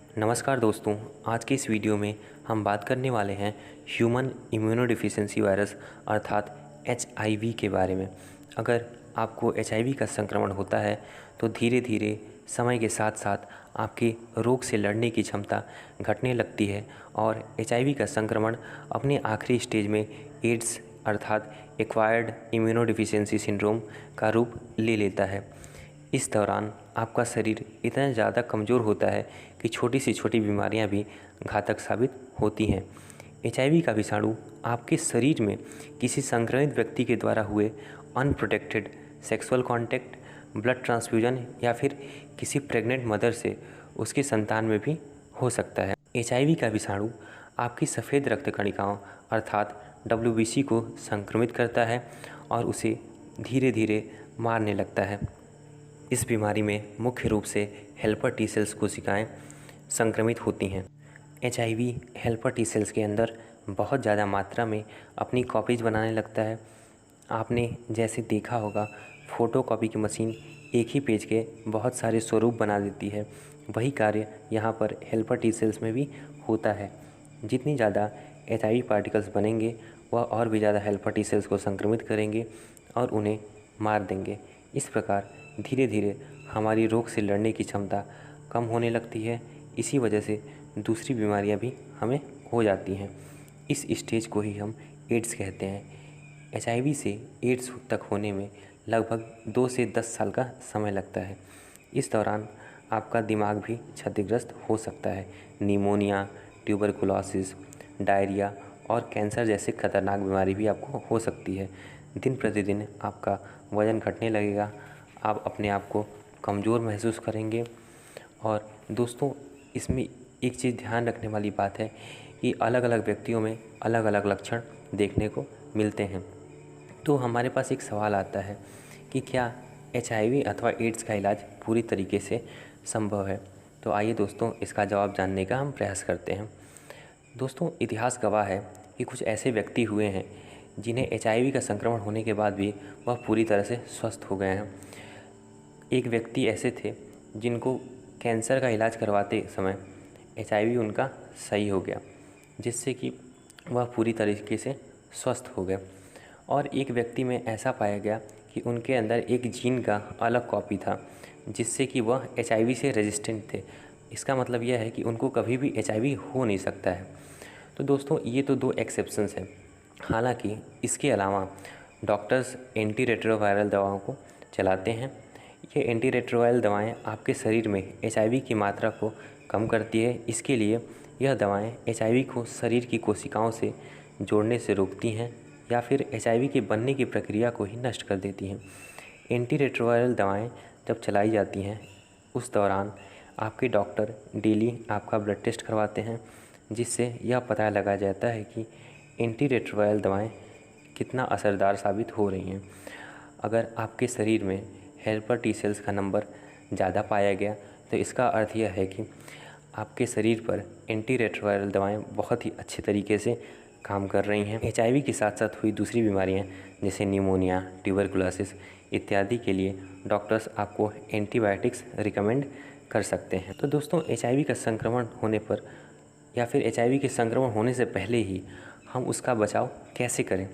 नमस्कार दोस्तों, आज के इस वीडियो में हम बात करने वाले हैं ह्यूमन इम्यूनोडिफिशियेंसी वायरस अर्थात एचआईवी के बारे में। अगर आपको एचआईवी का संक्रमण होता है तो धीरे धीरे समय के साथ साथ आपके रोग से लड़ने की क्षमता घटने लगती है और एचआईवी का संक्रमण अपने आखिरी स्टेज में एड्स अर्थात एक्वायर्ड इम्यूनोडिफिशियेंसी सिंड्रोम का रूप ले लेता है। इस दौरान आपका शरीर इतना ज़्यादा कमज़ोर होता है कि छोटी से छोटी बीमारियां भी घातक साबित होती हैं। एचआईवी का विषाणु आपके शरीर में किसी संक्रमित व्यक्ति के द्वारा हुए unprotected sexual contact, blood transfusion या फिर किसी प्रेग्नेंट मदर से उसकी संतान में भी हो सकता है। एचआईवी का विषाणु आपकी सफ़ेद रक्त कणिकाओं अर्थात डब्ल्यूबीसी को संक्रमित करता है और उसे धीरे धीरे मारने लगता है। इस बीमारी में मुख्य रूप से हेल्पर टी सेल्स कोशिकाएं संक्रमित होती हैं। एचआईवी हेल्पर टी सेल्स के अंदर बहुत ज़्यादा मात्रा में अपनी कॉपीज बनाने लगता है। आपने जैसे देखा होगा, फ़ोटोकॉपी की मशीन एक ही पेज के बहुत सारे स्वरूप बना देती है, वही कार्य यहाँ पर हेल्पर टी सेल्स में भी होता है। जितनी ज़्यादा एचआईवी पार्टिकल्स बनेंगे वह और भी ज़्यादा हेल्पर टी सेल्स को संक्रमित करेंगे और उन्हें मार देंगे। इस प्रकार धीरे धीरे हमारी रोग से लड़ने की क्षमता कम होने लगती है। इसी वजह से दूसरी बीमारियां भी हमें हो जाती हैं। इस स्टेज को ही हम एड्स कहते हैं। एचआईवी से एड्स तक होने में लगभग 2 से 10 साल का समय लगता है। इस दौरान आपका दिमाग भी क्षतिग्रस्त हो सकता है। निमोनिया, ट्यूबरकुलोसिस, डायरिया और कैंसर जैसे खतरनाक बीमारी भी आपको हो सकती है। दिन प्रतिदिन आपका वज़न घटने लगेगा, आप अपने आप को कमज़ोर महसूस करेंगे। और दोस्तों, इसमें एक चीज़ ध्यान रखने वाली बात है कि अलग अलग व्यक्तियों में अलग अलग लक्षण देखने को मिलते हैं। तो हमारे पास एक सवाल आता है कि क्या एचआईवी अथवा एड्स का इलाज पूरी तरीके से संभव है? तो आइए दोस्तों, इसका जवाब जानने का हम प्रयास करते हैं। दोस्तों, इतिहास गवाह है कि कुछ ऐसे व्यक्ति हुए हैं जिन्हें एचआईवी का संक्रमण होने के बाद भी वह पूरी तरह से स्वस्थ हो गए हैं। एक व्यक्ति ऐसे थे जिनको कैंसर का इलाज करवाते समय एचआईवी उनका सही हो गया, जिससे कि वह पूरी तरीके से स्वस्थ हो गए। और एक व्यक्ति में ऐसा पाया गया कि उनके अंदर एक जीन का अलग कॉपी था, जिससे कि वह एचआईवी से रेजिस्टेंट थे। इसका मतलब यह है कि उनको कभी भी एचआईवी हो नहीं सकता है। तो दोस्तों, ये तो 2 एक्सेप्शंस हैं। हालांकि इसके अलावा डॉक्टर्स एंटी रेट्रोवायरल दवाओं को चलाते हैं। ये एंटी रेट्रोवायरल दवाएं आपके शरीर में एचआईवी की मात्रा को कम करती है। इसके लिए यह दवाएं एचआईवी को शरीर की कोशिकाओं से जोड़ने से रोकती हैं या फिर एचआईवी के बनने की प्रक्रिया को ही नष्ट कर देती हैं। एंटी रेट्रोवायरल दवाएं जब चलाई जाती हैं, उस दौरान आपके डॉक्टर डेली आपका ब्लड टेस्ट करवाते हैं, जिससे यह पता लगाया जाता है कि एंटी रेट्रोवायरल दवाएं कितना असरदार साबित हो रही हैं। अगर आपके शरीर में हेल्पर टी सेल्स का नंबर ज़्यादा पाया गया तो इसका अर्थ यह है कि आपके शरीर पर एंटी रेट्रोवायरल दवाएं बहुत ही अच्छे तरीके से काम कर रही हैं। एचआईवी के साथ साथ हुई दूसरी बीमारियां जैसे निमोनिया, ट्यूबरकुलोसिस इत्यादि के लिए डॉक्टर्स आपको एंटीबायोटिक्स रिकमेंड कर सकते हैं। तो दोस्तों, एचआईवी का संक्रमण होने पर या फिर एचआईवी के संक्रमण होने से पहले ही हम उसका बचाव कैसे करें?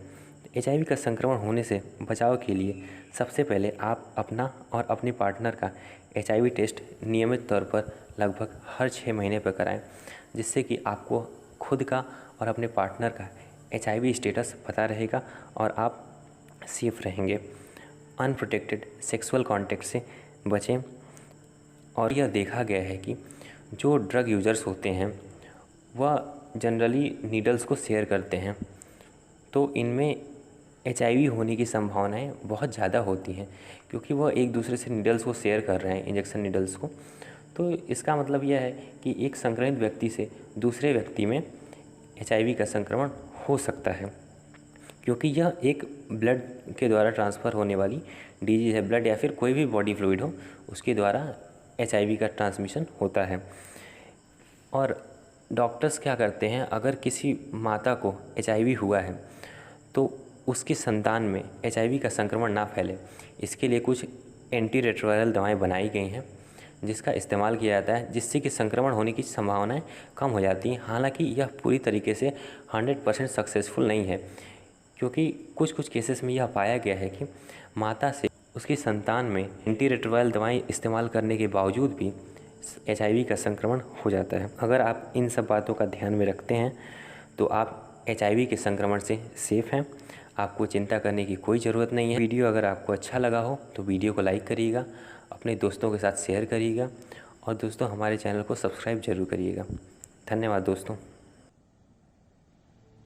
एचआईवी का संक्रमण होने से बचाव के लिए सबसे पहले आप अपना और अपने पार्टनर का एचआईवी टेस्ट नियमित तौर पर लगभग हर 6 महीने पर कराएं, जिससे कि आपको खुद का और अपने पार्टनर का एचआईवी स्टेटस पता रहेगा और आप सेफ रहेंगे। अनप्रोटेक्टेड सेक्सुअल कांटेक्ट से बचें। और यह देखा गया है कि जो ड्रग यूज़र्स होते हैं वह जनरली नीडल्स को शेयर करते हैं, तो इनमें एचआईवी होने की संभावनाएं बहुत ज़्यादा होती हैं, क्योंकि वह एक दूसरे से नीडल्स को शेयर कर रहे हैं, इंजेक्शन नीडल्स को। तो इसका मतलब यह है कि एक संक्रमित व्यक्ति से दूसरे व्यक्ति में एचआईवी का संक्रमण हो सकता है, क्योंकि यह एक ब्लड के द्वारा ट्रांसफ़र होने वाली डिजीज़ है। ब्लड या फिर कोई भी बॉडी फ्लूइड हो, उसके द्वारा एचआईवी का ट्रांसमिशन होता है। और डॉक्टर्स क्या करते हैं, अगर किसी माता को एचआईवी हुआ है तो उसकी संतान में एचआईवी का संक्रमण ना फैले, इसके लिए कुछ एंटी रेट्रोवायरल दवाएं बनाई गई हैं, जिसका इस्तेमाल किया जाता है, जिससे कि संक्रमण होने की संभावनाएं कम हो जाती हैं। हालांकि यह पूरी तरीके से 100% सक्सेसफुल नहीं है, क्योंकि कुछ कुछ केसेस में यह पाया गया है कि माता से उसकी संतान में एंटीरेट्रोवायरल दवाएं इस्तेमाल करने के बावजूद भी HIV का संक्रमण हो जाता है। अगर आप इन सब बातों का ध्यान में रखते हैं तो आप HIV के संक्रमण से सेफ़ हैं। आपको चिंता करने की कोई ज़रूरत नहीं है। वीडियो अगर आपको अच्छा लगा हो तो वीडियो को लाइक करिएगा, अपने दोस्तों के साथ शेयर करिएगा और दोस्तों हमारे चैनल को सब्सक्राइब ज़रूर करिएगा। धन्यवाद दोस्तों।